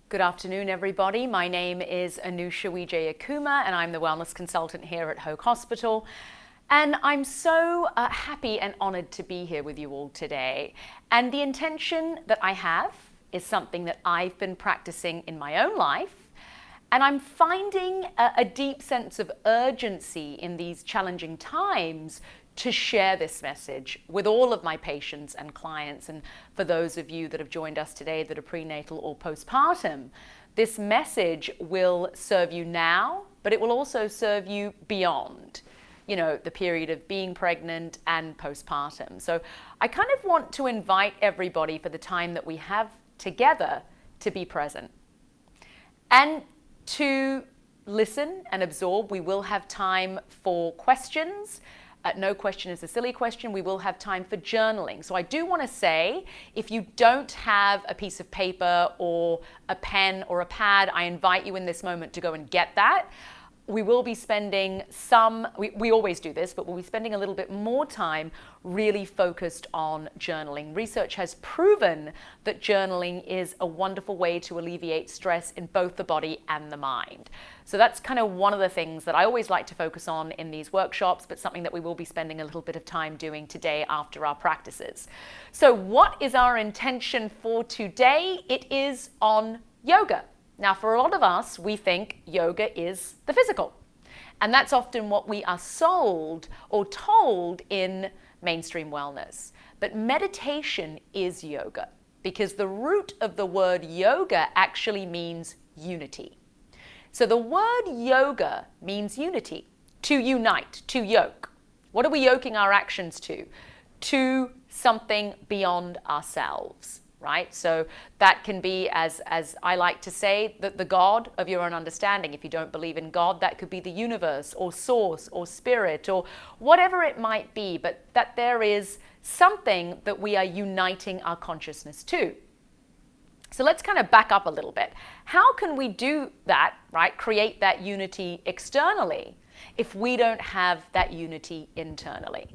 Good afternoon, everybody. My name is Anusha Wijayakuma, and I'm the wellness consultant here at Hoag Hospital. And I'm so happy and honored to be here with you all today. And the intention that I have is something that I've been practicing in my own life. And I'm finding a deep sense of urgency in these challenging times to share this message with all of my patients and clients. And for those of you that have joined us today that are prenatal or postpartum, this message will serve you now, but it will also serve you beyond, the period of being pregnant and postpartum. So I kind of want to invite everybody for the time that we have together to be present and to listen and absorb. We will have time for questions. No question is a silly question. We will have time for journaling. So I do want to say, if you don't have a piece of paper or a pen or a pad, I invite you in this moment to go and get that. We will be spending we always do this, but we'll be spending a little bit more time really focused on journaling. Research has proven that journaling is a wonderful way to alleviate stress in both the body and the mind. So that's kind of one of the things that I always like to focus on in these workshops, but something that we will be spending a little bit of time doing today after our practices. So what is our intention for today? It is on yoga. Now, for a lot of us, we think yoga is the physical. And that's often what we are sold or told in mainstream wellness. But meditation is yoga, because the root of the word yoga actually means unity. So the word yoga means unity, to unite, to yoke. What are we yoking our actions to? To something beyond ourselves. Right? So that can be, as I like to say, the God of your own understanding. If you don't believe in God, that could be the universe or source or spirit or whatever it might be, but that there is something that we are uniting our consciousness to. So let's kind of back up a little bit. How can we do that, right? Create that unity externally if we don't have that unity internally?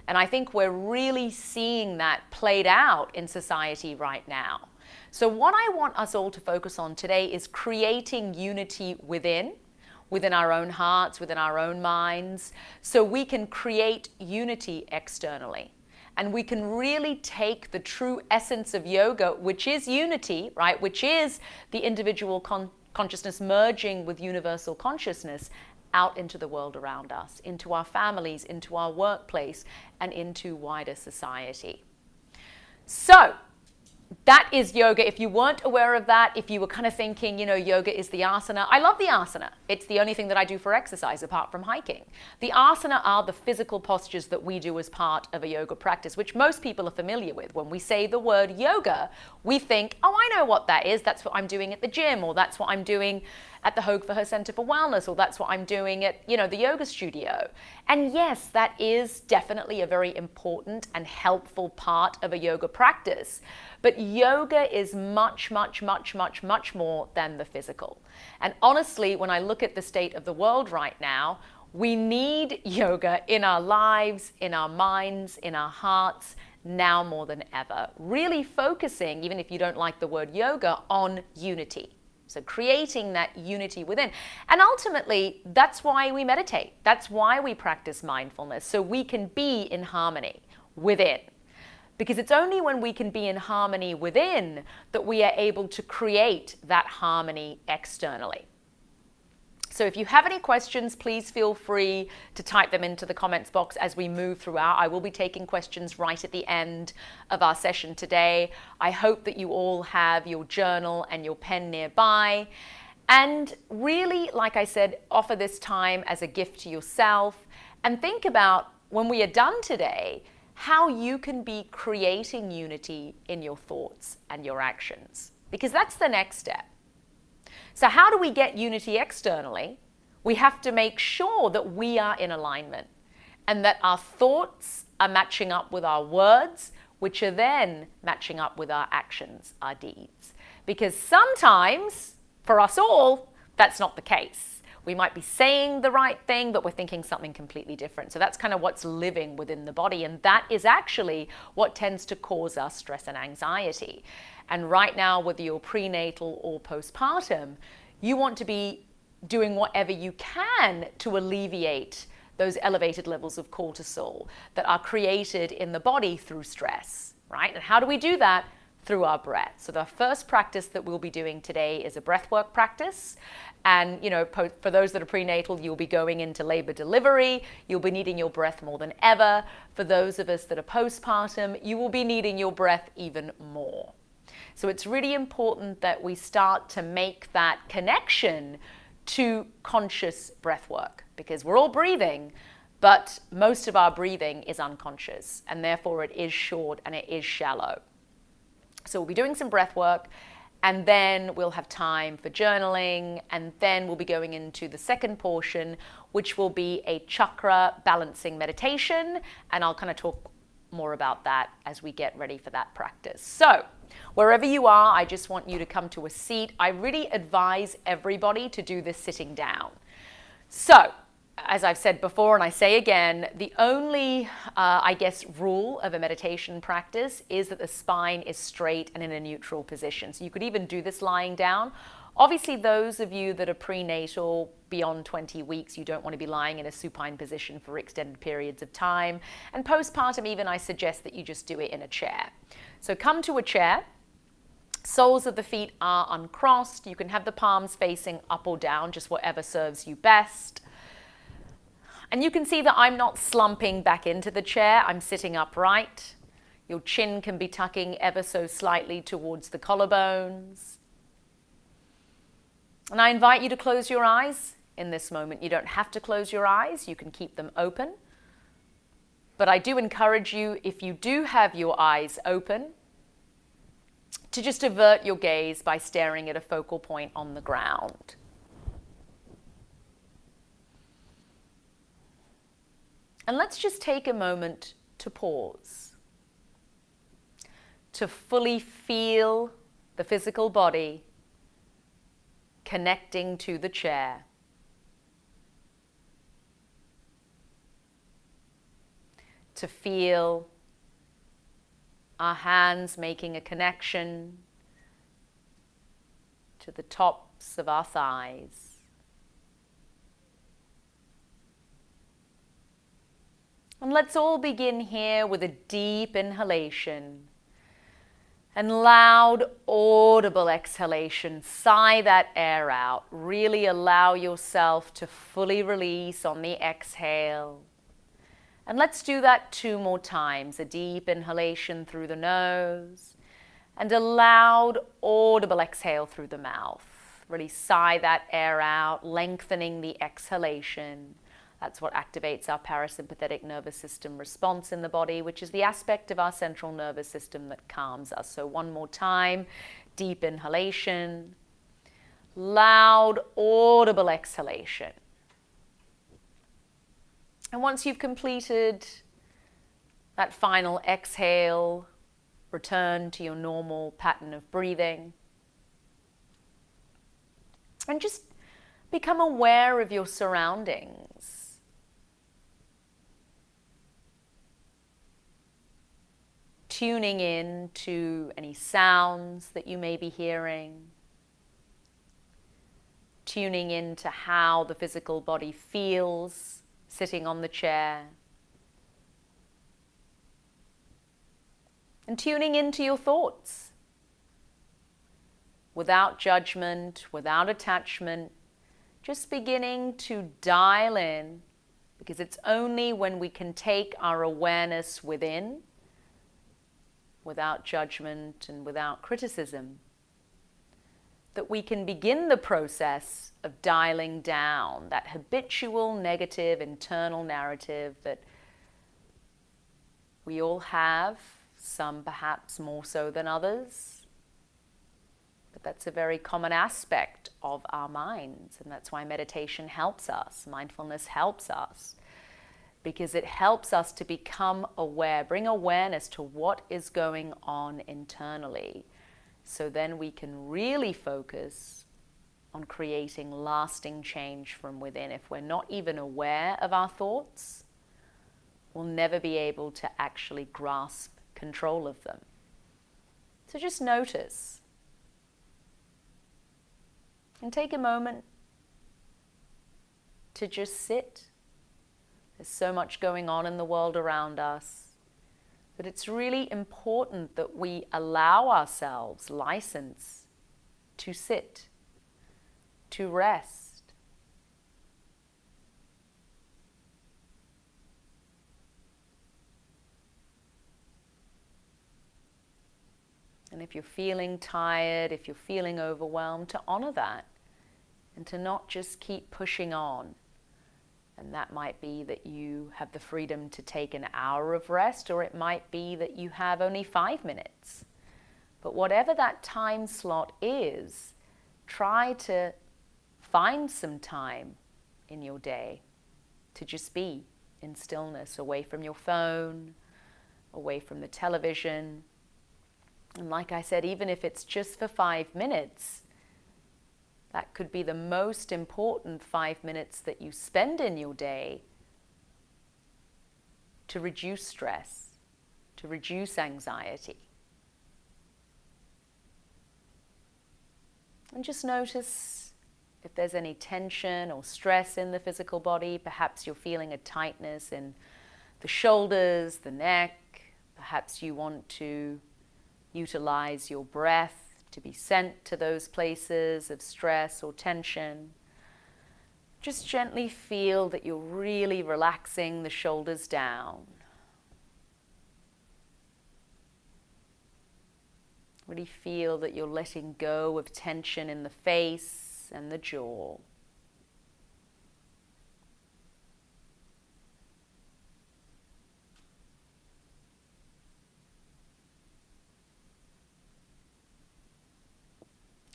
And I think we're really seeing that played out in society right now. So what I want us all to focus on today is creating unity within our own hearts, within our own minds, so we can create unity externally. And we can really take the true essence of yoga, which is unity, right? Which is the individual consciousness merging with universal consciousness, out into the world around us, into our families, into our workplace, and into wider society. So that is yoga. If you weren't aware of that, if you were kind of thinking, yoga is the asana. I love the asana. It's the only thing that I do for exercise apart from hiking. The asana are the physical postures that we do as part of a yoga practice, which most people are familiar with. When we say the word yoga, we think, oh, I know what that is. That's what I'm doing at the gym, or that's what I'm doing at the Hoag for Her Center for Wellness, or that's what I'm doing at, the yoga studio. And yes, that is definitely a very important and helpful part of a yoga practice. But yoga is much, much, much, much, much more than the physical. And honestly, when I look at the state of the world right now, we need yoga in our lives, in our minds, in our hearts, now more than ever. Really focusing, even if you don't like the word yoga, on unity. So creating that unity within. And ultimately, that's why we meditate. That's why we practice mindfulness, so we can be in harmony within. Because it's only when we can be in harmony within that we are able to create that harmony externally. So if you have any questions, please feel free to type them into the comments box as we move throughout. I will be taking questions right at the end of our session today. I hope that you all have your journal and your pen nearby. And really, like I said, offer this time as a gift to yourself. And think about, when we are done today, how you can be creating unity in your thoughts and your actions. Because that's the next step. So how do we get unity externally? We have to make sure that we are in alignment and that our thoughts are matching up with our words, which are then matching up with our actions, our deeds. Because sometimes, for us all, that's not the case. We might be saying the right thing, but we're thinking something completely different. So that's kind of what's living within the body. And that is actually what tends to cause us stress and anxiety. And right now, whether you're prenatal or postpartum, you want to be doing whatever you can to alleviate those elevated levels of cortisol that are created in the body through stress, right? And how do we do that? Through our breath. So the first practice that we'll be doing today is a breathwork practice. And, you know, for those that are prenatal, you'll be going into labor delivery. You'll be needing your breath more than ever. For those of us that are postpartum, you will be needing your breath even more. So it's really important that we start to make that connection to conscious breath work, because we're all breathing, but most of our breathing is unconscious, and therefore it is short and it is shallow. So we'll be doing some breath work, and then we'll have time for journaling, and then we'll be going into the second portion, which will be a chakra balancing meditation, and I'll kind of talk more about that as we get ready for that practice. So wherever you are, I just want you to come to a seat. I really advise everybody to do this sitting down. So, as I've said before, and I say again, the only, rule of a meditation practice is that the spine is straight and in a neutral position. So you could even do this lying down. Obviously, those of you that are prenatal beyond 20 weeks, you don't want to be lying in a supine position for extended periods of time. And postpartum, even, I suggest that you just do it in a chair. So come to a chair. Soles of the feet are uncrossed. You can have the palms facing up or down, just whatever serves you best. And you can see that I'm not slumping back into the chair. I'm sitting upright. Your chin can be tucking ever so slightly towards the collarbones. And I invite you to close your eyes in this moment. You don't have to close your eyes. You can keep them open. But I do encourage you, if you do have your eyes open, to just avert your gaze by staring at a focal point on the ground. And let's just take a moment to pause, to fully feel the physical body connecting to the chair. To feel our hands making a connection to the tops of our thighs. And let's all begin here with a deep inhalation and loud, audible exhalation. Sigh that air out. Really allow yourself to fully release on the exhale. And let's do that 2 more times. A deep inhalation through the nose and a loud, audible exhale through the mouth. Really sigh that air out, lengthening the exhalation. That's what activates our parasympathetic nervous system response in the body, which is the aspect of our central nervous system that calms us. So 1 more time, deep inhalation, loud, audible exhalation. And once you've completed that final exhale, return to your normal pattern of breathing. And just become aware of your surroundings. Tuning in to any sounds that you may be hearing. Tuning in to how the physical body feels sitting on the chair. And tuning into your thoughts. Without judgment, without attachment, just beginning to dial in, because it's only when we can take our awareness within, without judgment and without criticism, that we can begin the process of dialing down that habitual negative internal narrative that we all have, some perhaps more so than others. But that's a very common aspect of our minds, and that's why meditation helps us, mindfulness helps us, because it helps us to become aware, bring awareness to what is going on internally. So then we can really focus on creating lasting change from within. If we're not even aware of our thoughts, we'll never be able to actually grasp control of them. So just notice and take a moment to just sit. There's so much going on in the world around us, but it's really important that we allow ourselves license to sit, to rest. And if you're feeling tired, if you're feeling overwhelmed, to honor that and to not just keep pushing on. And that might be that you have the freedom to take an hour of rest, or it might be that you have only 5 minutes. But whatever that time slot is, try to find some time in your day to just be in stillness, away from your phone, away from the television. And like I said, even if it's just for 5 minutes, that could be the most important 5 minutes that you spend in your day to reduce stress, to reduce anxiety. And just notice if there's any tension or stress in the physical body. Perhaps you're feeling a tightness in the shoulders, the neck. Perhaps you want to utilize your breath to be sent to those places of stress or tension. Just gently feel that you're really relaxing the shoulders down. Really feel that you're letting go of tension in the face and the jaw.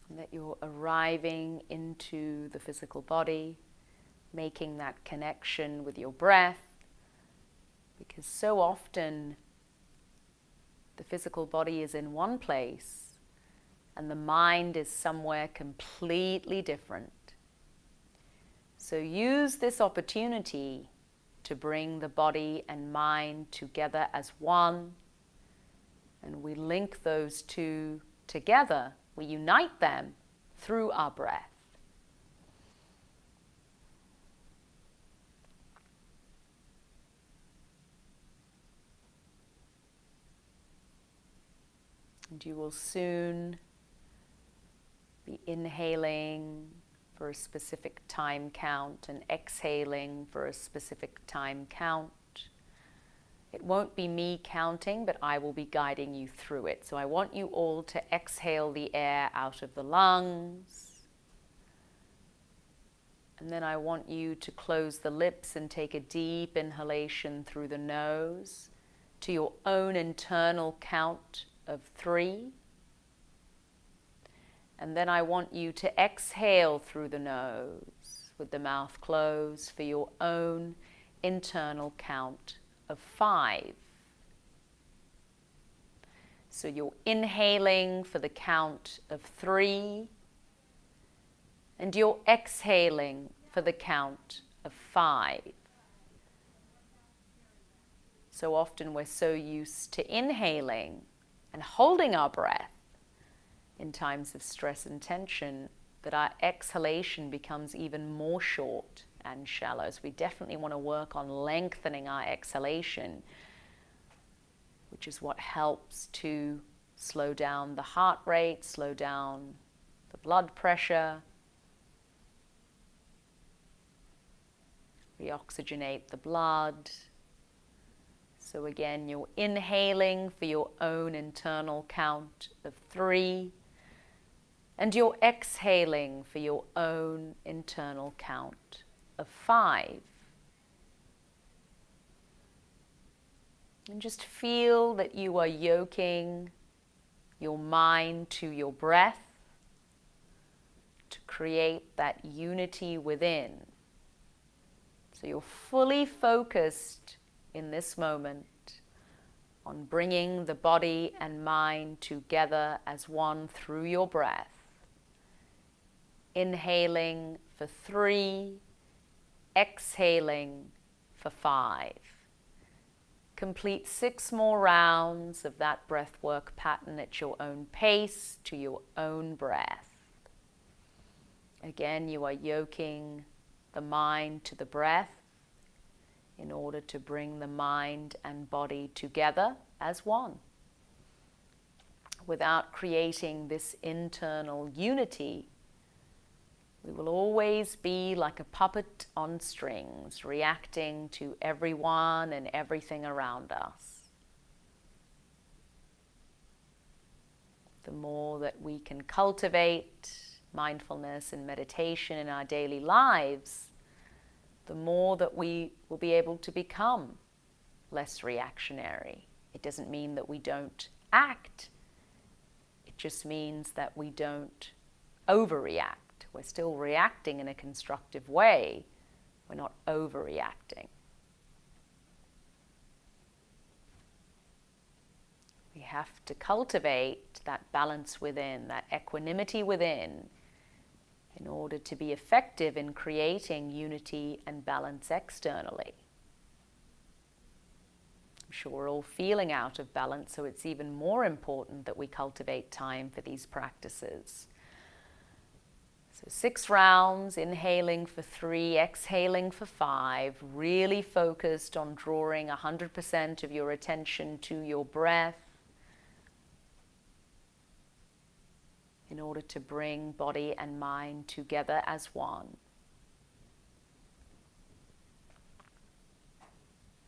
And that you're arriving into the physical body, making that connection with your breath, because so often the physical body is in one place and the mind is somewhere completely different. So use this opportunity to bring the body and mind together as one, and we link those two together. We unite them through our breath. And you will soon be inhaling for a specific time count and exhaling for a specific time count. It won't be me counting, but I will be guiding you through it. So I want you all to exhale the air out of the lungs. And then I want you to close the lips and take a deep inhalation through the nose to your own internal count of 3. And then I want you to exhale through the nose with the mouth closed for your own internal count of 5. So you're inhaling for the count of 3, and you're exhaling for the count of 5. So often we're so used to inhaling and holding our breath in times of stress and tension that our exhalation becomes even more short and shallow. So we definitely want to work on lengthening our exhalation, which is what helps to slow down the heart rate, slow down the blood pressure, reoxygenate the blood. So again, you're inhaling for your own internal count of 3, and you're exhaling for your own internal count of 5. And just feel that you are yoking your mind to your breath to create that unity within. So you're fully focused in this moment on bringing the body and mind together as one through your breath. inhaling for 3, exhaling for 5. Complete 6 more rounds of that breath work pattern at your own pace, to your own breath. Again, you are yoking the mind to the breath in order to bring the mind and body together as one, without creating this internal unity. We will always be like a puppet on strings, reacting to everyone and everything around us. The more that we can cultivate mindfulness and meditation in our daily lives, the more that we will be able to become less reactionary. It doesn't mean that we don't act. It just means that we don't overreact. We're still reacting in a constructive way. We're not overreacting. We have to cultivate that balance within, that equanimity within, in order to be effective in creating unity and balance externally. I'm sure we're all feeling out of balance, so it's even more important that we cultivate time for these practices. So 6 rounds, inhaling for 3, exhaling for 5, really focused on drawing 100% of your attention to your breath in order to bring body and mind together as one.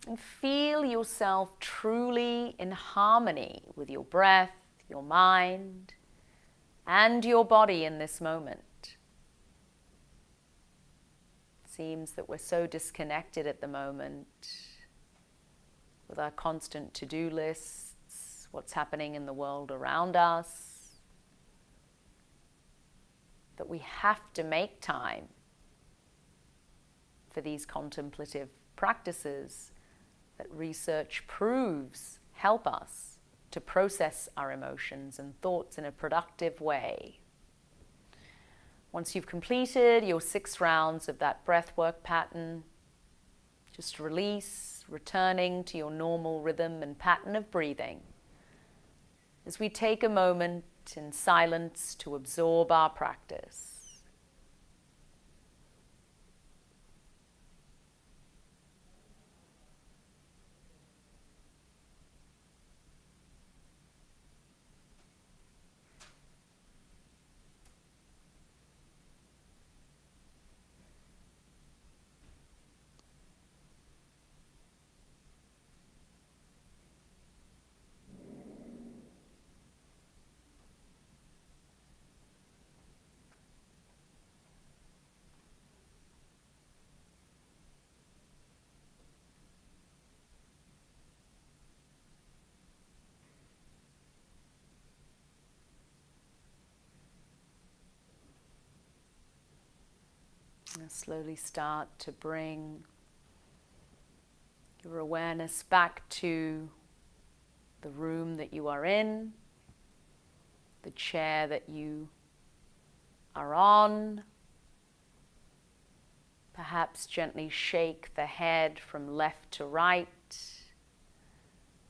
And feel yourself truly in harmony with your breath, your mind, and your body in this moment. It seems that we're so disconnected at the moment with our constant to-do lists, what's happening in the world around us, that we have to make time for these contemplative practices that research proves help us to process our emotions and thoughts in a productive way. Once you've completed your 6 rounds of that breath work pattern, just release, returning to your normal rhythm and pattern of breathing as we take a moment in silence to absorb our practice. Now slowly start to bring your awareness back to the room that you are in, the chair that you are on. Perhaps gently shake the head from left to right,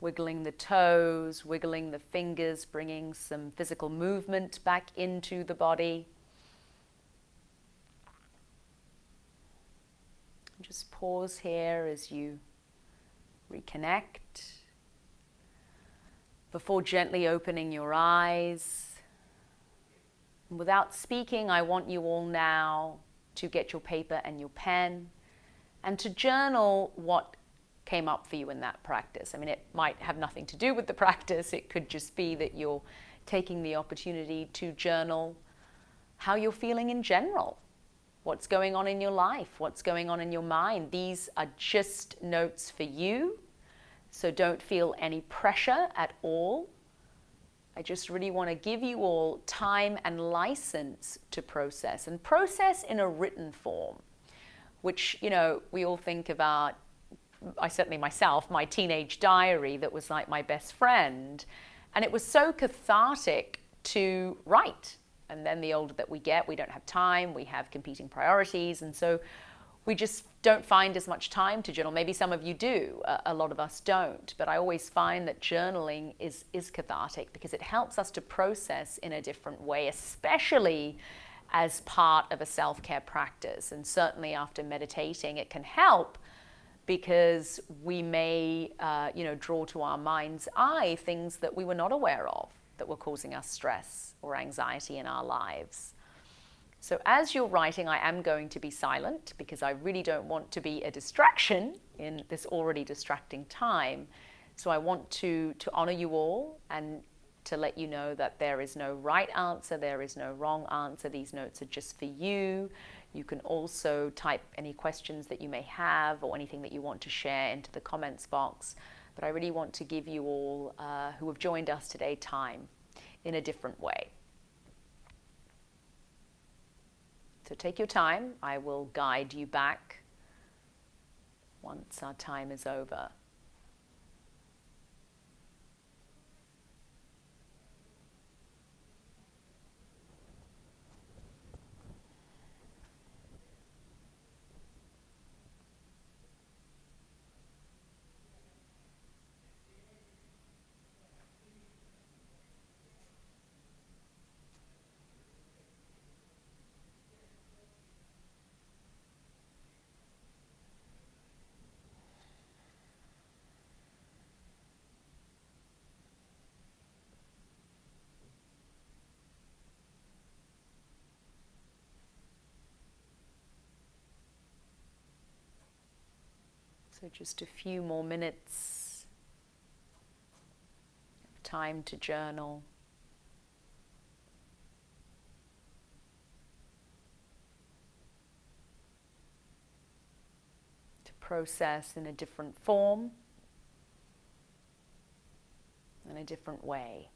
wiggling the toes, wiggling the fingers, bringing some physical movement back into the body. Just pause here as you reconnect before gently opening your eyes. And without speaking, I want you all now to get your paper and your pen and to journal what came up for you in that practice. I mean, it might have nothing to do with the practice. It could just be that you're taking the opportunity to journal how you're feeling in general. What's going on in your life? What's going on in your mind? These are just notes for you, so don't feel any pressure at all. I just really want to give you all time and license to process, and process in a written form, which, you know, we all think about. I certainly myself, my teenage diary that was like my best friend, and it was so cathartic to write. And then the older that we get, we don't have time, we have competing priorities, and so we just don't find as much time to journal. Maybe some of you do, a lot of us don't, but I always find that journaling is cathartic because it helps us to process in a different way, especially as part of a self-care practice. And certainly after meditating, it can help because we may, draw to our mind's eye things that we were not aware of that were causing us stress or anxiety in our lives. So as you're writing, I am going to be silent because I really don't want to be a distraction in this already distracting time. So I want to honor you all and to let you know that there is no right answer, there is no wrong answer. These notes are just for you. You can also type any questions that you may have or anything that you want to share into the comments box. But I really want to give you all who have joined us today time in a different way. So take your time. I will guide you back once our time is over. So just a few more minutes of time to journal. To process in a different form, in a different way.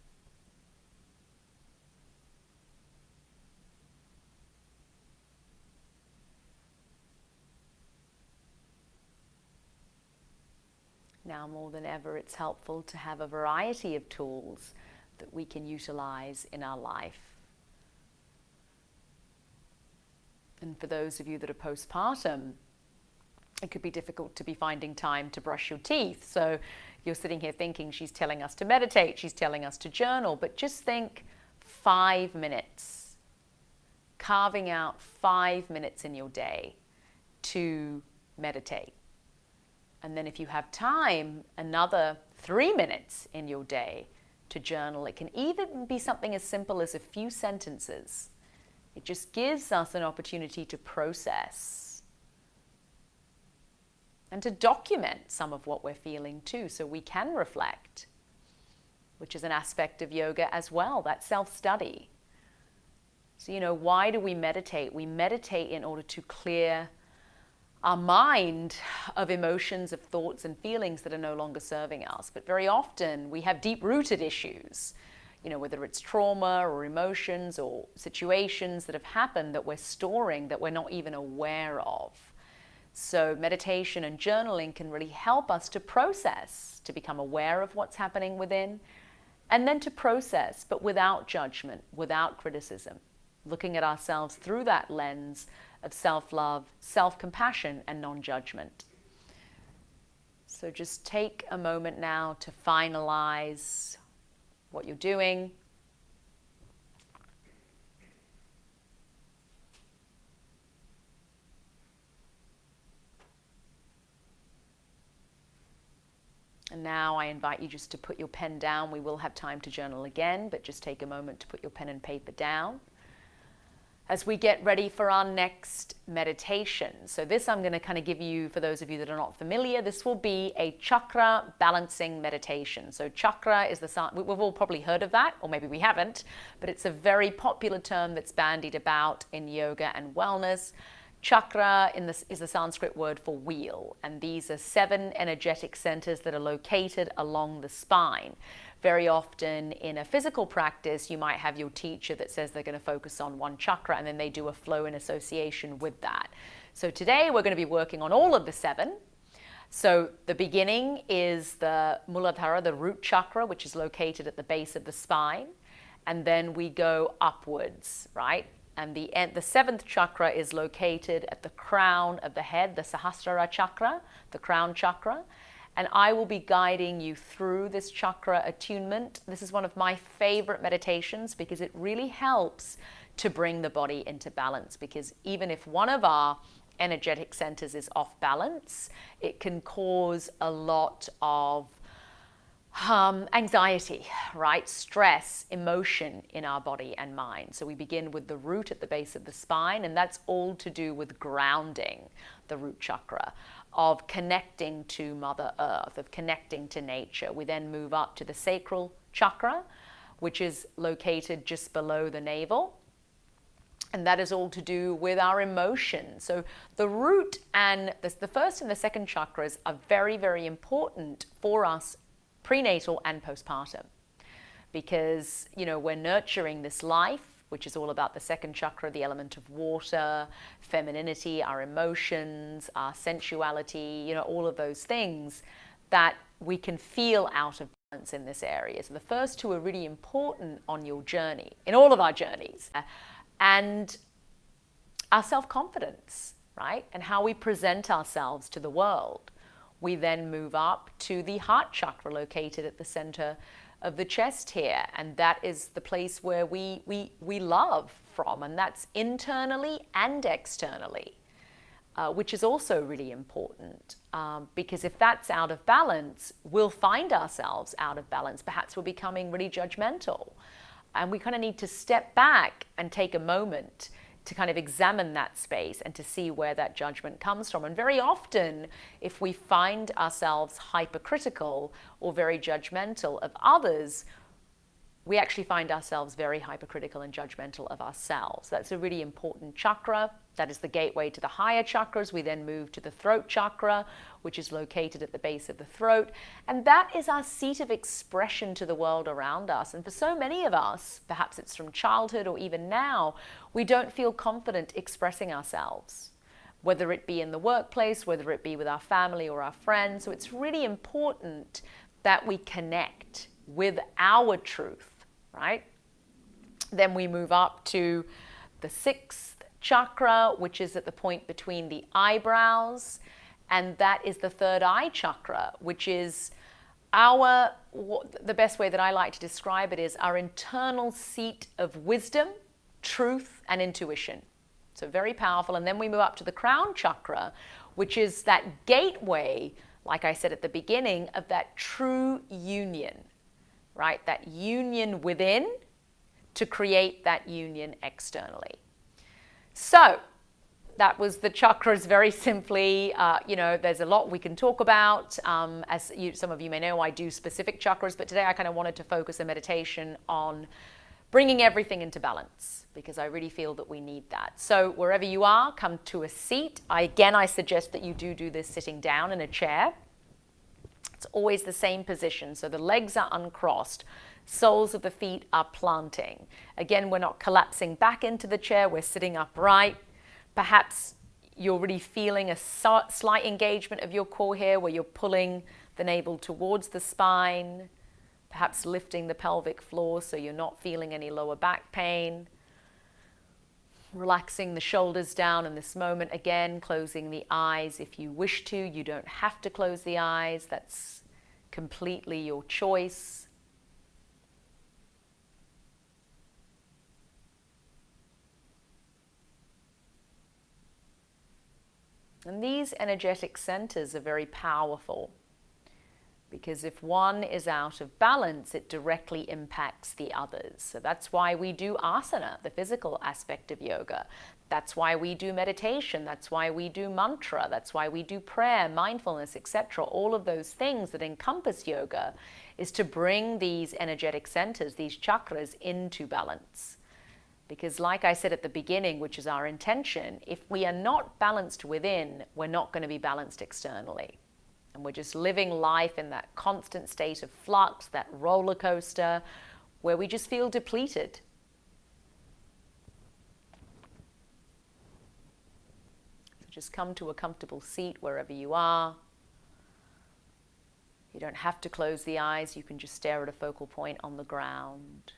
Now more than ever, it's helpful to have a variety of tools that we can utilize in our life. And for those of you that are postpartum, it could be difficult to be finding time to brush your teeth. So you're sitting here thinking she's telling us to meditate, she's telling us to journal, but just think 5 minutes, carving out 5 minutes in your day to meditate. And then if you have time, another 3 minutes in your day to journal. It can even be something as simple as a few sentences. It just gives us an opportunity to process and to document some of what we're feeling too, so we can reflect, which is an aspect of yoga as well, that self-study. So, why do we meditate? We meditate in order to clear our mind of emotions, of thoughts and feelings that are no longer serving us. But very often we have deep-rooted issues, whether it's trauma or emotions or situations that have happened that we're storing that we're not even aware of. So meditation and journaling can really help us to process, to become aware of what's happening within, and then to process, but without judgment, without criticism, looking at ourselves through that lens of self-love, self-compassion, and non-judgment. So just take a moment now to finalize what you're doing. And now I invite you just to put your pen down. We will have time to journal again, but just take a moment to put your pen and paper down as we get ready for our next meditation. So this I'm going to kind of give you, for those of you that are not familiar, this will be a chakra balancing meditation. So chakra is we've all probably heard of that, or maybe we haven't, but it's a very popular term that's bandied about in yoga and wellness. Chakra is the Sanskrit word for wheel, and these are 7 energetic centers that are located along the spine. Very often in a physical practice, you might have your teacher that says they're going to focus on one chakra, and then they do a flow in association with that. So today we're going to be working on all of the 7. So the beginning is the Mooladhara, the root chakra, which is located at the base of the spine. and then we go upwards, right? And the seventh chakra is located at the crown of the head, the Sahasrara Chakra, the crown chakra. And I will be guiding you through this chakra attunement. This is one of my favorite meditations because it really helps to bring the body into balance. Because even if one of our energetic centers is off balance, it can cause a lot of anxiety, right? Stress, emotion in our body and mind. So we begin with the root at the base of the spine, and that's all to do with grounding, the root chakra, of connecting to Mother Earth, of connecting to nature. We then move up to the Sacral Chakra, which is located just below the navel. And that is all to do with our emotions. So the root and the first and the second chakras are very, very important for us prenatal and postpartum, because we're nurturing this life, which is all about the second chakra, the element of water, femininity, our emotions, our sensuality, all of those things that we can feel out of balance in this area. So the first two are really important on your journey, in all of our journeys, and our self-confidence, right, and how we present ourselves to the world. We then move up to the heart chakra located at the center of the chest here. And that is the place where we love from. And that's internally and externally, which is also really important. Because if that's out of balance, we'll find ourselves out of balance. Perhaps we're becoming really judgmental. And we kind of need to step back and take a moment to kind of examine that space and to see where that judgment comes from. And very often, if we find ourselves hypercritical or very judgmental of others, we actually find ourselves very hypercritical and judgmental of ourselves. That's a really important chakra. That is the gateway to the higher chakras. We then move to the throat chakra, which is located at the base of the throat. And that is our seat of expression to the world around us. And for so many of us, perhaps it's from childhood or even now, we don't feel confident expressing ourselves, whether it be in the workplace, whether it be with our family or our friends. So it's really important that we connect with our truth, right? Then we move up to the sixth chakra, which is at the point between the eyebrows, and that is the third eye chakra, which is the best way that I like to describe it is our internal seat of wisdom, truth, and intuition. So very powerful. And then we move up to the crown chakra, which is that gateway, like I said at the beginning, of that true union, right? That union within to create that union externally. So that was the chakras very simply. There's a lot we can talk about. Some of you may know, I do specific chakras, but today I kind of wanted to focus a meditation on bringing everything into balance, because I really feel that we need that. So wherever you are, come to a seat. I suggest that you do this sitting down in a chair. It's always the same position. So the legs are uncrossed. Soles of the feet are planting. Again, we're not collapsing back into the chair. We're sitting upright. Perhaps you're really feeling a slight engagement of your core here, where you're pulling the navel towards the spine, perhaps lifting the pelvic floor so you're not feeling any lower back pain. Relaxing the shoulders down in this moment. Again, closing the eyes if you wish to. You don't have to close the eyes. That's completely your choice. And these energetic centers are very powerful, because if one is out of balance, it directly impacts the others. So that's why we do asana, the physical aspect of yoga. That's why we do meditation. That's why we do mantra. That's why we do prayer, mindfulness, etc. All of those things that encompass yoga is to bring these energetic centers, these chakras, into balance. Because like I said at the beginning, which is our intention, if we are not balanced within, we're not going to be balanced externally. And we're just living life in that constant state of flux, that roller coaster, where we just feel depleted. So just come to a comfortable seat wherever you are. You don't have to close the eyes. You can just stare at a focal point on the ground.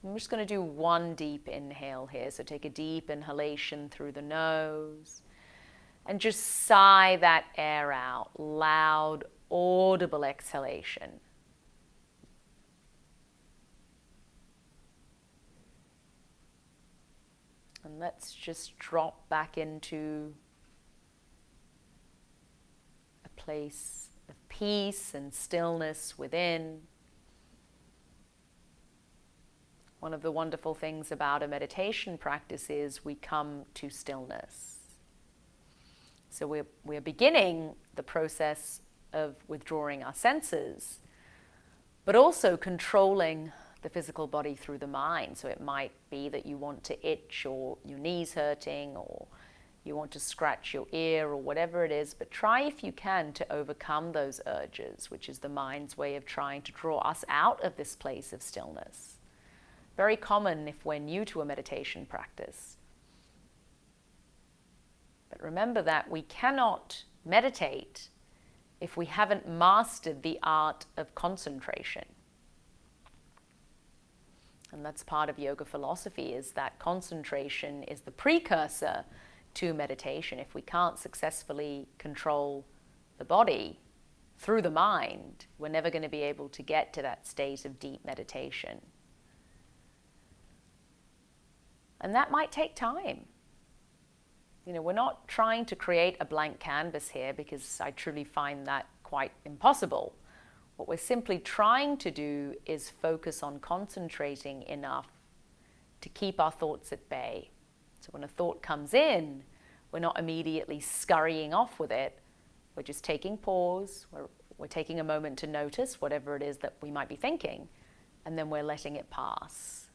I'm just going to do one deep inhale here. So take a deep inhalation through the nose and just sigh that air out. Loud, audible exhalation. And let's just drop back into a place of peace and stillness within. One of the wonderful things about a meditation practice is we come to stillness. So we're beginning the process of withdrawing our senses, but also controlling the physical body through the mind. So it might be that you want to itch, or your knees hurting, or you want to scratch your ear, or whatever it is, but try if you can to overcome those urges, which is the mind's way of trying to draw us out of this place of stillness. Very common if we're new to a meditation practice. But remember that we cannot meditate if we haven't mastered the art of concentration. And that's part of yoga philosophy, is that concentration is the precursor to meditation. If we can't successfully control the body through the mind, we're never going to be able to get to that state of deep meditation. And that might take time. You know, we're not trying to create a blank canvas here, because I truly find that quite impossible. What we're simply trying to do is focus on concentrating enough to keep our thoughts at bay. So when a thought comes in, we're not immediately scurrying off with it. We're just taking pause. We're taking a moment to notice whatever it is that we might be thinking, and then we're letting it pass.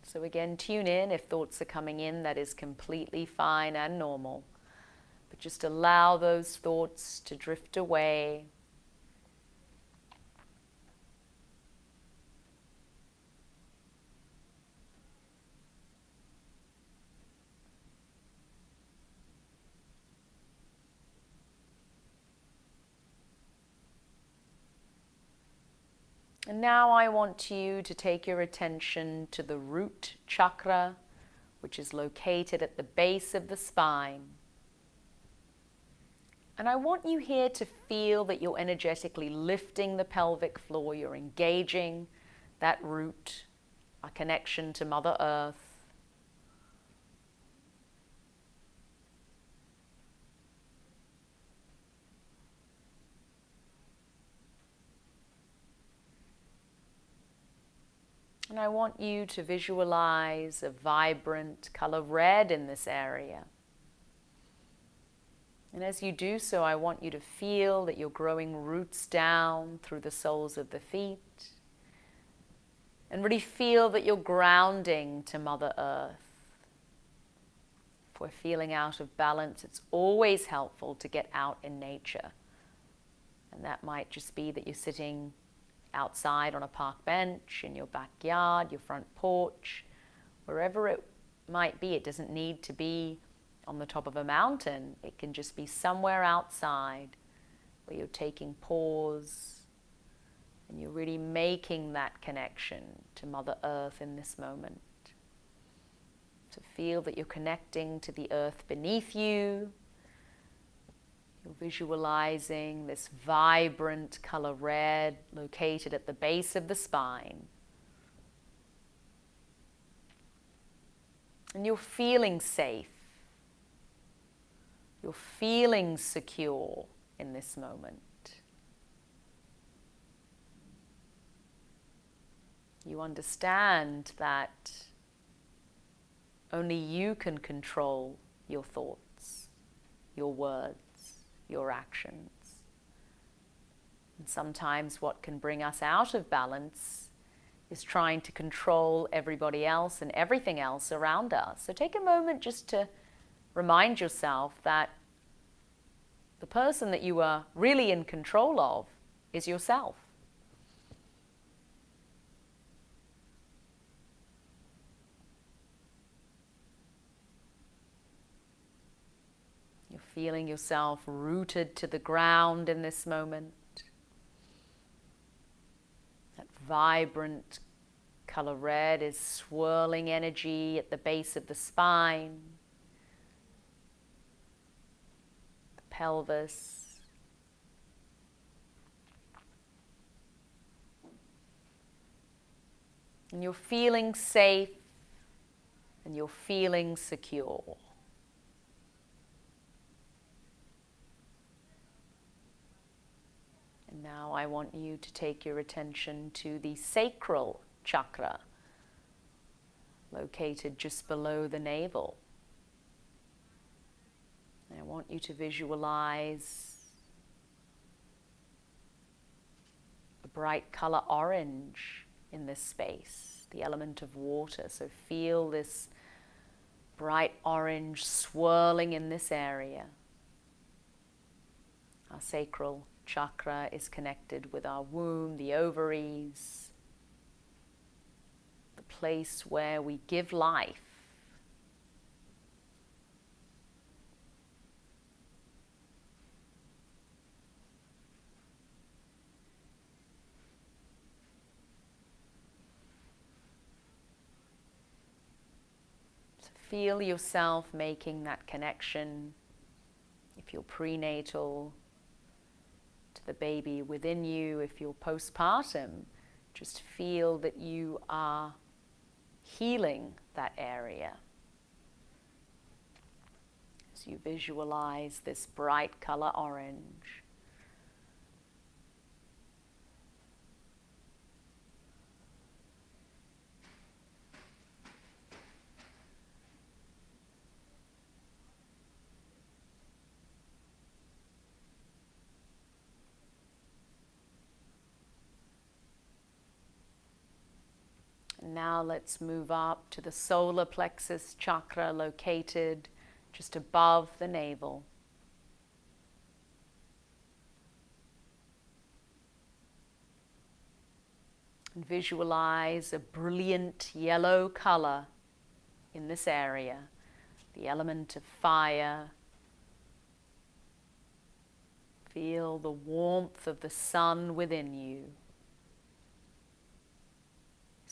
So again, tune in if thoughts are coming in. That is completely fine and normal. But just allow those thoughts to drift away. And now I want you to take your attention to the Root Chakra, which is located at the base of the spine. And I want you here to feel that you're energetically lifting the pelvic floor. You're engaging that root, a connection to Mother Earth. And I want you to visualize a vibrant color red in this area. And as you do so, I want you to feel that you're growing roots down through the soles of the feet. And really feel that you're grounding to Mother Earth. If we're feeling out of balance, it's always helpful to get out in nature. And that might just be that you're sitting outside on a park bench, in your backyard, your front porch, wherever it might be. It doesn't need to be on the top of a mountain. It can just be somewhere outside where you're taking pause and you're really making that connection to Mother Earth in this moment. To feel that you're connecting to the earth beneath you. You're visualizing this vibrant color red located at the base of the spine. And you're feeling safe. You're feeling secure in this moment. You understand that only you can control your thoughts, your words, your actions. And sometimes what can bring us out of balance is trying to control everybody else and everything else around us. So take a moment just to remind yourself that the person that you are really in control of is yourself. Feeling yourself rooted to the ground in this moment. That vibrant color red is swirling energy at the base of the spine, the pelvis. And you're feeling safe and you're feeling secure. And now I want you to take your attention to the Sacral Chakra, located just below the navel. And I want you to visualize a bright color orange in this space, the element of water. So feel this bright orange swirling in this area. Our sacral chakra is connected with our womb, the ovaries, the place where we give life. So feel yourself making that connection, if you're prenatal, to the baby within you. If you're postpartum, just feel that you are healing that area. As you visualize this bright color orange. Now let's move up to the solar plexus chakra, located just above the navel. And visualize a brilliant yellow color in this area, the element of fire. Feel the warmth of the sun within you.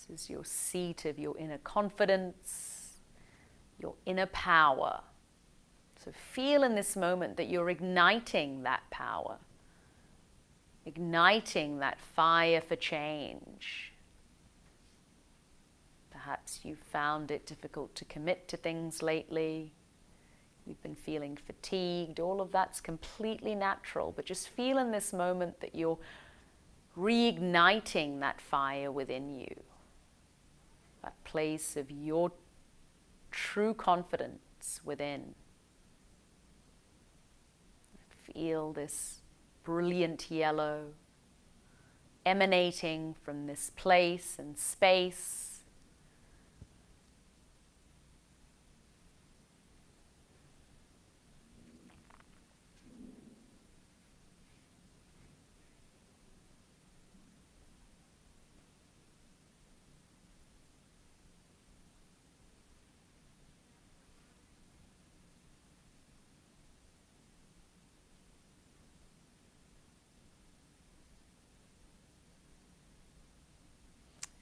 This is your seat of your inner confidence, your inner power. So feel in this moment that you're igniting that power, igniting that fire for change. Perhaps you've found it difficult to commit to things lately. You've been feeling fatigued. All of that's completely natural, but just feel in this moment that you're reigniting that fire within you. That place of your true confidence within. Feel this brilliant yellow emanating from this place and space.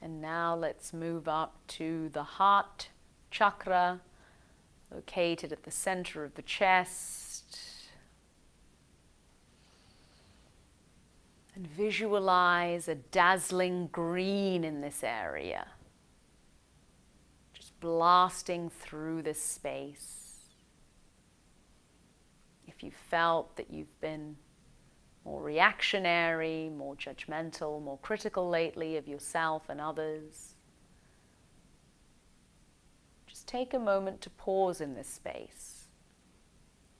And now let's move up to the Heart Chakra, located at the center of the chest. And visualize a dazzling green in this area, just blasting through this space. If you felt that you've been more reactionary, more judgmental, more critical lately of yourself and others, just take a moment to pause in this space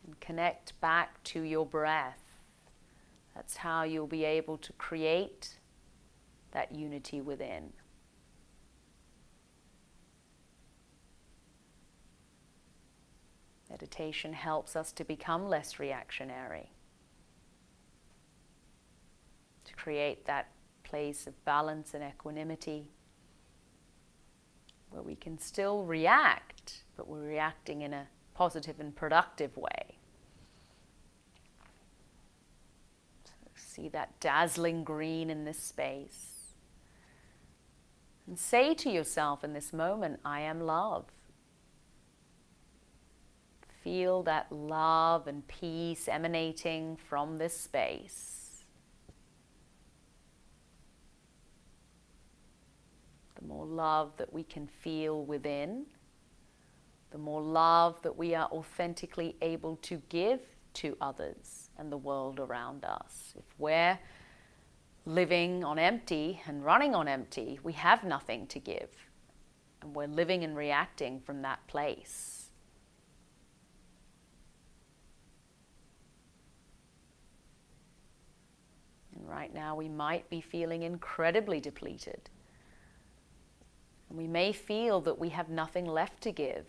and connect back to your breath. That's how you'll be able to create that unity within. Meditation helps us to become less reactionary, to create that place of balance and equanimity where we can still react, but we're reacting in a positive and productive way. See that dazzling green in this space. And say to yourself in this moment, I am love. Feel that love and peace emanating from this space. The more love that we can feel within, the more love that we are authentically able to give to others and the world around us. If we're living on empty and running on empty, we have nothing to give. And we're living and reacting from that place. And right now we might be feeling incredibly depleted. And we may feel that we have nothing left to give.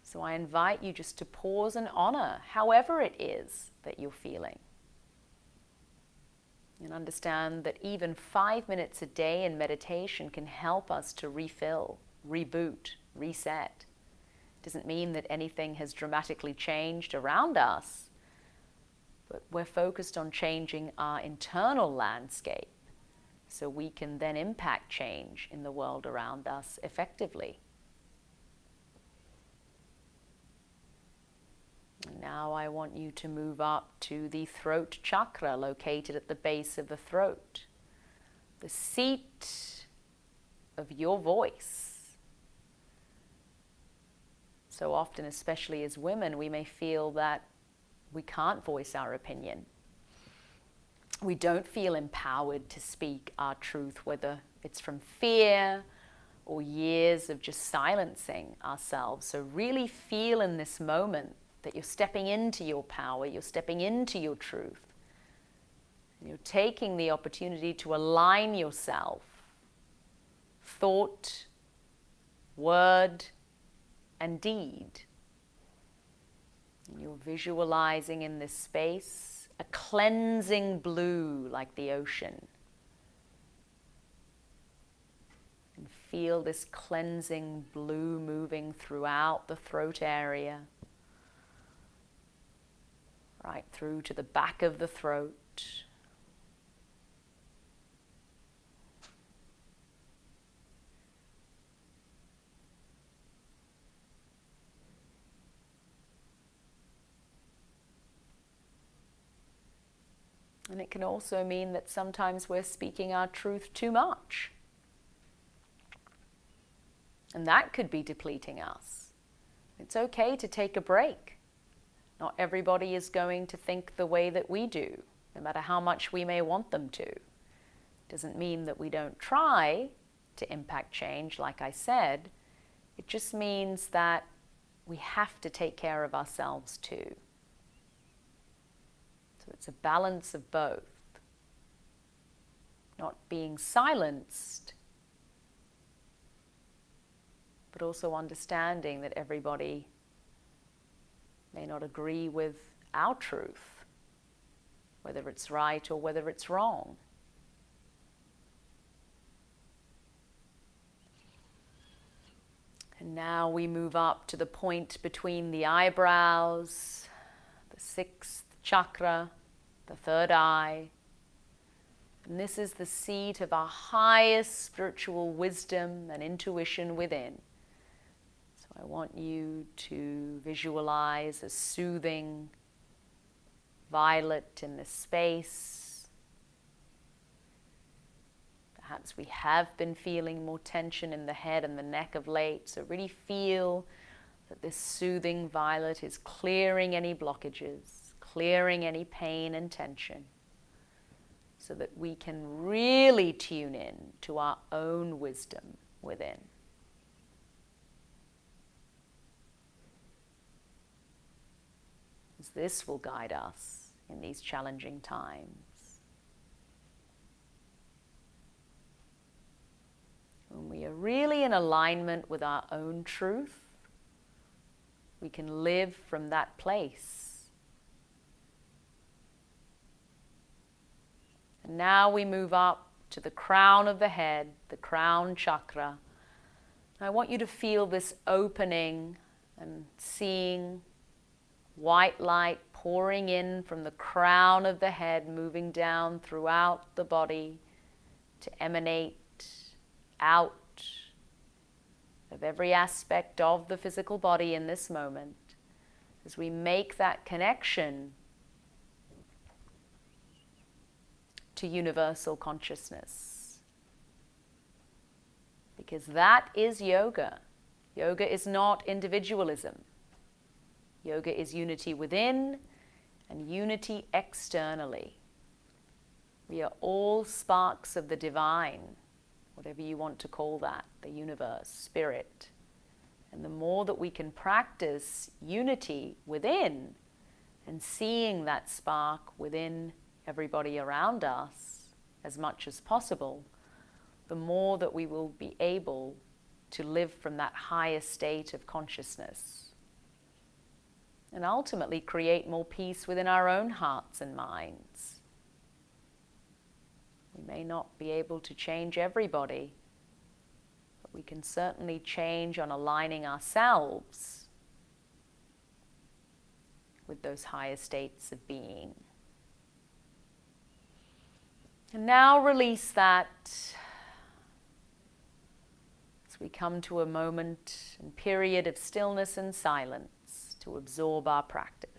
So I invite you just to pause and honor however it is that you're feeling. And understand that even 5 minutes a day in meditation can help us to refill, reboot, reset. It doesn't mean that anything has dramatically changed around us, but we're focused on changing our internal landscape so we can then impact change in the world around us effectively. And now I want you to move up to the Throat Chakra located at the base of the throat, the seat of your voice. So often, especially as women, we may feel that we can't voice our opinion. We don't feel empowered to speak our truth, whether it's from fear or years of just silencing ourselves. So really feel in this moment that you're stepping into your power, you're stepping into your truth. And you're taking the opportunity to align yourself, thought, word, and deed. And you're visualizing in this space a cleansing blue like the ocean. And feel this cleansing blue moving throughout the throat area, right through to the back of the throat. And it can also mean that sometimes we're speaking our truth too much. And that could be depleting us. It's okay to take a break. Not everybody is going to think the way that we do, no matter how much we may want them to. Doesn't mean that we don't try to impact change, like I said. It just means that we have to take care of ourselves too. So it's a balance of both. Not being silenced, but also understanding that everybody may not agree with our truth, whether it's right or whether it's wrong. And now we move up to the point between the eyebrows, the 6th chakra, the third eye. And this is the seat of our highest spiritual wisdom and intuition within. I want you to visualize a soothing violet in this space. Perhaps we have been feeling more tension in the head and the neck of late, so really feel that this soothing violet is clearing any blockages, clearing any pain and tension, so that we can really tune in to our own wisdom within. This will guide us in these challenging times. When we are really in alignment with our own truth, we can live from that place. And now we move up to the crown of the head, the crown chakra. I want you to feel this opening and seeing white light pouring in from the crown of the head, moving down throughout the body to emanate out of every aspect of the physical body in this moment. As we make that connection to universal consciousness. Because that is yoga. Yoga is not individualism. Yoga is unity within and unity externally. We are all sparks of the divine, whatever you want to call that, the universe, spirit. And the more that we can practice unity within and seeing that spark within everybody around us as much as possible, the more that we will be able to live from that higher state of consciousness and ultimately create more peace within our own hearts and minds. We may not be able to change everybody, but we can certainly change on aligning ourselves with those higher states of being. And now release that as we come to a moment and period of stillness and silence to absorb our practice.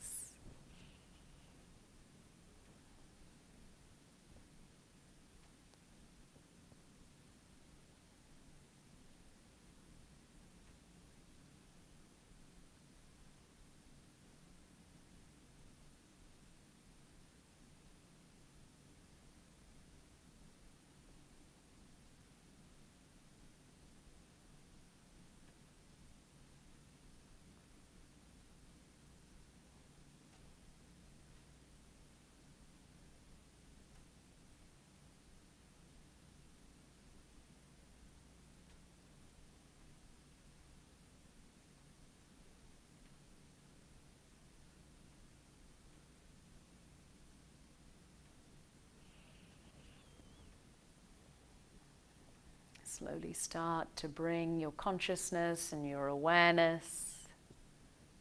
Slowly start to bring your consciousness and your awareness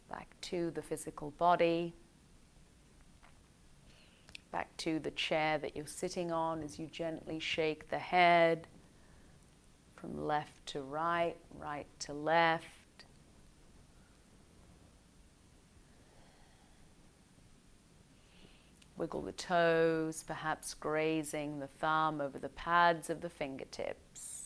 back to the physical body, back to the chair that you're sitting on as you gently shake the head from left to right, right to left. Wiggle the toes, perhaps grazing the thumb over the pads of the fingertips.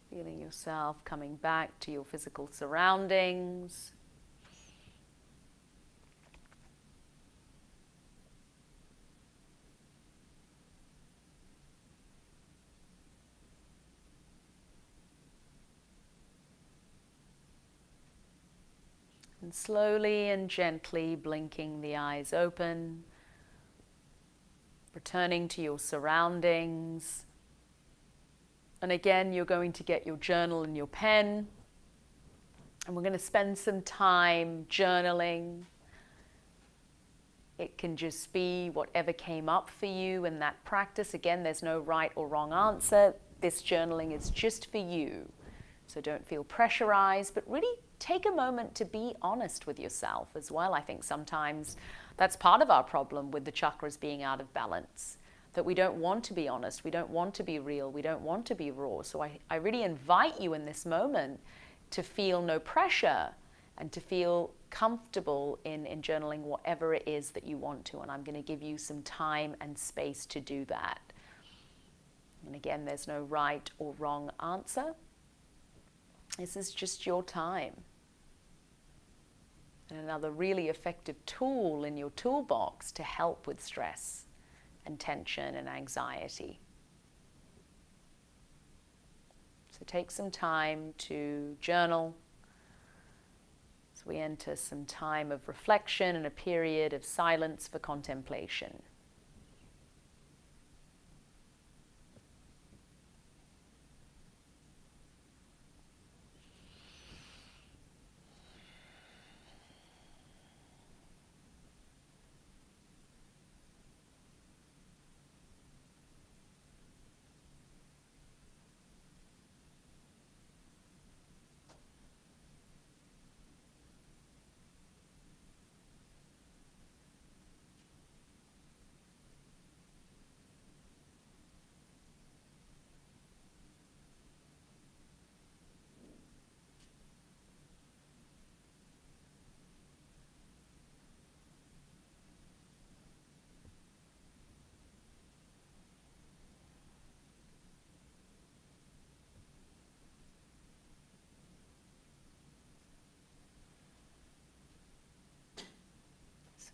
Feeling yourself coming back to your physical surroundings. And slowly and gently blinking the eyes open, returning to your surroundings. And again, you're going to get your journal and your pen, and we're going to spend some time journaling. It can just be whatever came up for you in that practice. Again, there's no right or wrong answer. This journaling is just for you. So don't feel pressurized, but really take a moment to be honest with yourself as well. I think sometimes that's part of our problem with the chakras being out of balance, that we don't want to be honest, we don't want to be real, we don't want to be raw. So I really invite you in this moment to feel no pressure and to feel comfortable in journaling whatever it is that you want to. And I'm going to give you some time and space to do that. And again, there's no right or wrong answer. This is just your time. And another really effective tool in your toolbox to help with stress and tension and anxiety. So take some time to journal as we enter some time of reflection and a period of silence for contemplation.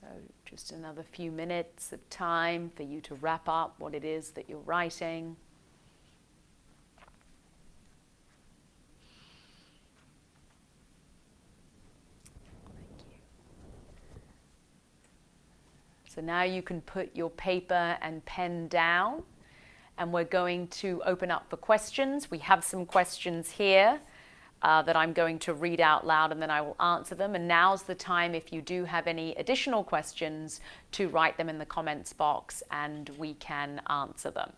So just another few minutes of time for you to wrap up what it is that you're writing. So now you can put your paper and pen down, and we're going to open up for questions. We have some questions here that I'm going to read out loud, and then I will answer them. And now's the time, if you do have any additional questions, to write them in the comments box and we can answer them.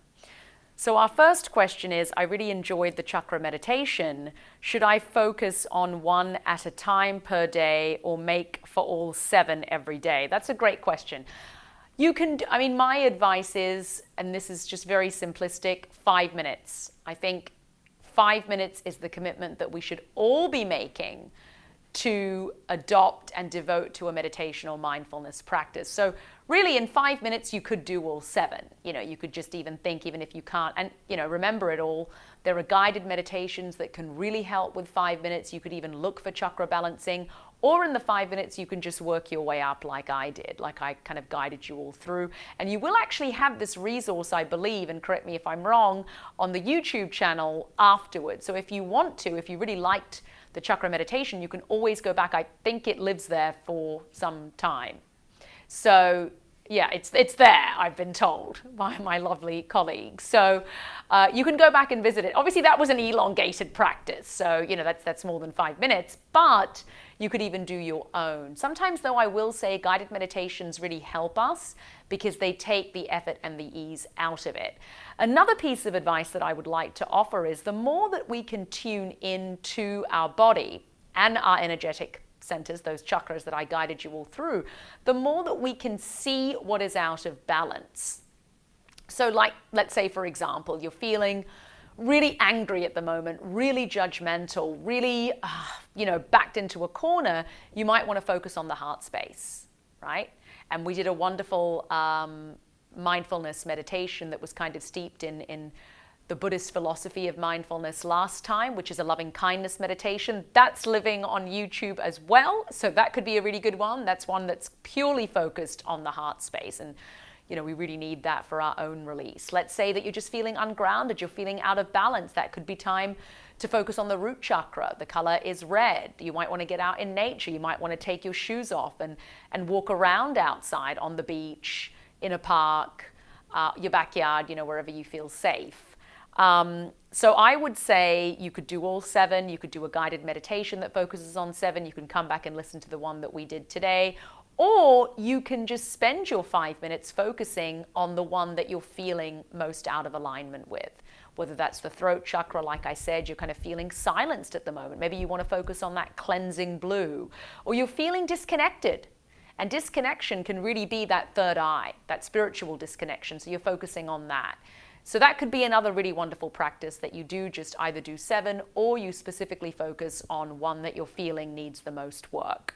So our first question is, I really enjoyed the chakra meditation. Should I focus on one at a time per day or make for all 7 every day? That's a great question. You can, I mean, my advice is, and this is just very simplistic, 5 minutes. I think 5 minutes is the commitment that we should all be making to adopt and devote to a meditation or mindfulness practice. So really in 5 minutes, you could do all 7. You know, you could just even think, even if you can't, and you know, remember it all. There are guided meditations that can really help with 5 minutes. You could even look for chakra balancing, or in the 5 minutes, you can just work your way up like I did, like I kind of guided you all through. And you will actually have this resource, I believe, and correct me if I'm wrong, on the YouTube channel afterwards. So if you want to, if you really liked the chakra meditation, you can always go back. I think it lives there for some time. So yeah, it's there, I've been told by my lovely colleagues. So you can go back and visit it. Obviously, that was an elongated practice. So, you know, that's more than 5 minutes, but you could even do your own. Sometimes, though, I will say guided meditations really help us because they take the effort and the ease out of it. Another piece of advice that I would like to offer is the more that we can tune into our body and our energetic centers, those chakras that I guided you all through, the more that we can see what is out of balance. So like, let's say, for example, you're feeling really angry at the moment, really judgmental, really, you know, backed into a corner. You might want to focus on the heart space, right? And we did a wonderful mindfulness meditation that was kind of steeped in the Buddhist philosophy of mindfulness last time, which is a loving kindness meditation. That's living on YouTube as well. So that could be a really good one. That's one that's purely focused on the heart space. And, you know, we really need that for our own release. Let's say that you're just feeling ungrounded, you're feeling out of balance. That could be time to focus on the root chakra. The color is red. You might want to get out in nature. You might want to take your shoes off and walk around outside on the beach, in a park, your backyard, you know, wherever you feel safe. So I would say you could do all 7. You could do a guided meditation that focuses on 7. You can come back and listen to the one that we did today. Or you can just spend your 5 minutes focusing on the one that you're feeling most out of alignment with. Whether that's the throat chakra, like I said, you're kind of feeling silenced at the moment. Maybe you want to focus on that cleansing blue. Or you're feeling disconnected. And disconnection can really be that third eye, that spiritual disconnection. So you're focusing on that. So that could be another really wonderful practice that you do, just either do 7 or you specifically focus on one that you're feeling needs the most work.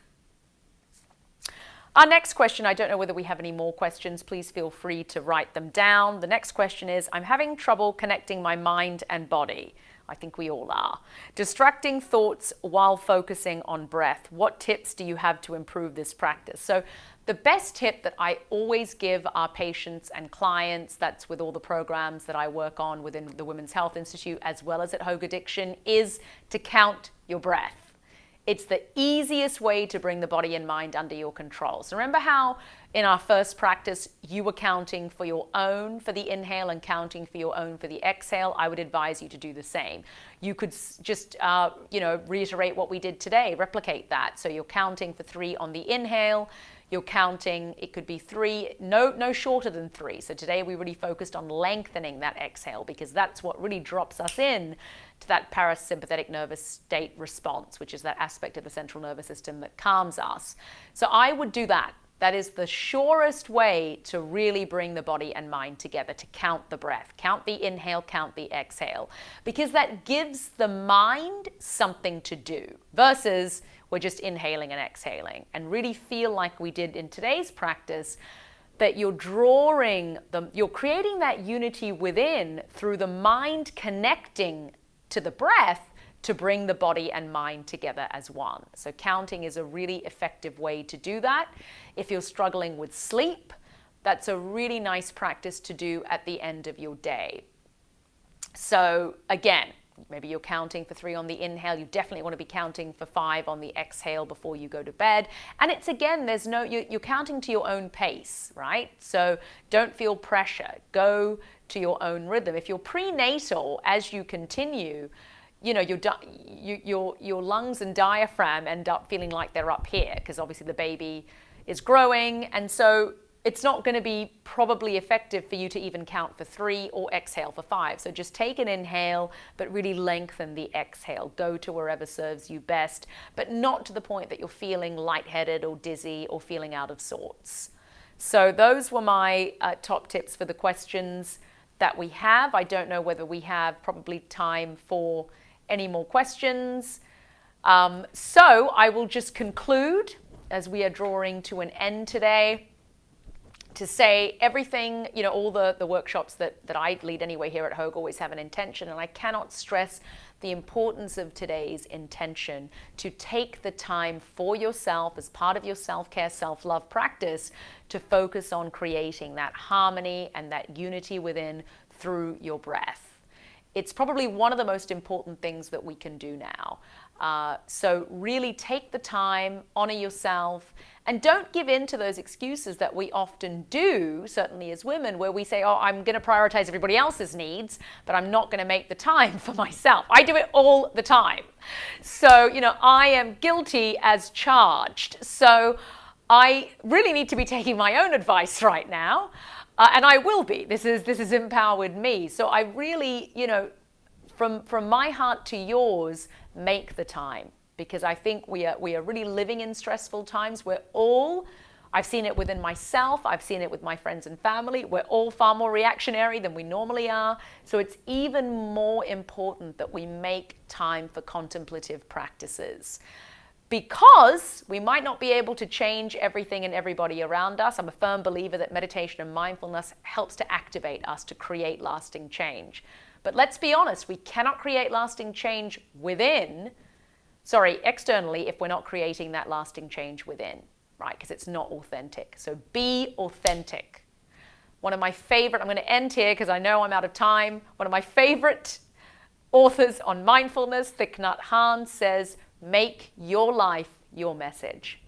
Our next question, I don't know whether we have any more questions. Please feel free to write them down. The next question is, I'm having trouble connecting my mind and body. I think we all are. Distracting thoughts while focusing on breath. What tips do you have to improve this practice? So the best tip that I always give our patients and clients, that's with all the programs that I work on within the Women's Health Institute as well as at Hogue Addiction, is to count your breath. It's the easiest way to bring the body and mind under your control. So remember how in our first practice, you were counting for your own for the inhale and counting for your own for the exhale? I would advise you to do the same. You could just, reiterate what we did today, replicate that. So you're counting for 3 on the inhale. You're counting, it could be 3, no shorter than 3. So today we really focused on lengthening that exhale because that's what really drops us in to that parasympathetic nervous state response, which is that aspect of the central nervous system that calms us. So I would do that. That is the surest way to really bring the body and mind together, to count the breath, count the inhale, count the exhale, because that gives the mind something to do versus we're just inhaling and exhaling, and really feel like we did in today's practice that you're you're creating that unity within through the mind connecting to the breath to bring the body and mind together as one. So counting is a really effective way to do that. If you're struggling with sleep, that's a really nice practice to do at the end of your day. So again, maybe you're counting for 3 on the inhale. You definitely want to be counting for 5 on the exhale before you go to bed. And it's, again, you're counting to your own pace, right? So don't feel pressure. Go to your own rhythm. If you're prenatal, as you continue, you know, your lungs and diaphragm end up feeling like they're up here because obviously the baby is growing. And so it's not going to be probably effective for you to even count for 3 or exhale for 5. So just take an inhale, but really lengthen the exhale. Go to wherever serves you best, but not to the point that you're feeling lightheaded or dizzy or feeling out of sorts. So those were my top tips for the questions that we have. I don't know whether we have probably time for any more questions. So I will just conclude as we are drawing to an end today, to say everything, you know, all the workshops that I lead anyway here at Hogue always have an intention, and I cannot stress the importance of today's intention to take the time for yourself as part of your self-care, self-love practice to focus on creating that harmony and that unity within through your breath. It's probably one of the most important things that we can do now. So really take the time, honor yourself, and don't give in to those excuses that we often do, certainly as women, where we say, oh, I'm going to prioritize everybody else's needs, but I'm not going to make the time for myself. I do it all the time. So, you know, I am guilty as charged. So I really need to be taking my own advice right now. And I will be. This is empowered me. So I really, you know, from my heart to yours, make the time, because I think we are really living in stressful times. I've seen it within myself, I've seen it with my friends and family. We're all far more reactionary than we normally are. So it's even more important that we make time for contemplative practices, because we might not be able to change everything and everybody around us. I'm a firm believer that meditation and mindfulness helps to activate us to create lasting change. But let's be honest, we cannot create lasting change externally if we're not creating that lasting change within, right? Because it's not authentic. So be authentic. One of my favorite, I'm going to end here because I know I'm out of time. One of my favorite authors on mindfulness, Thich Nhat Hanh, says, make your life your message.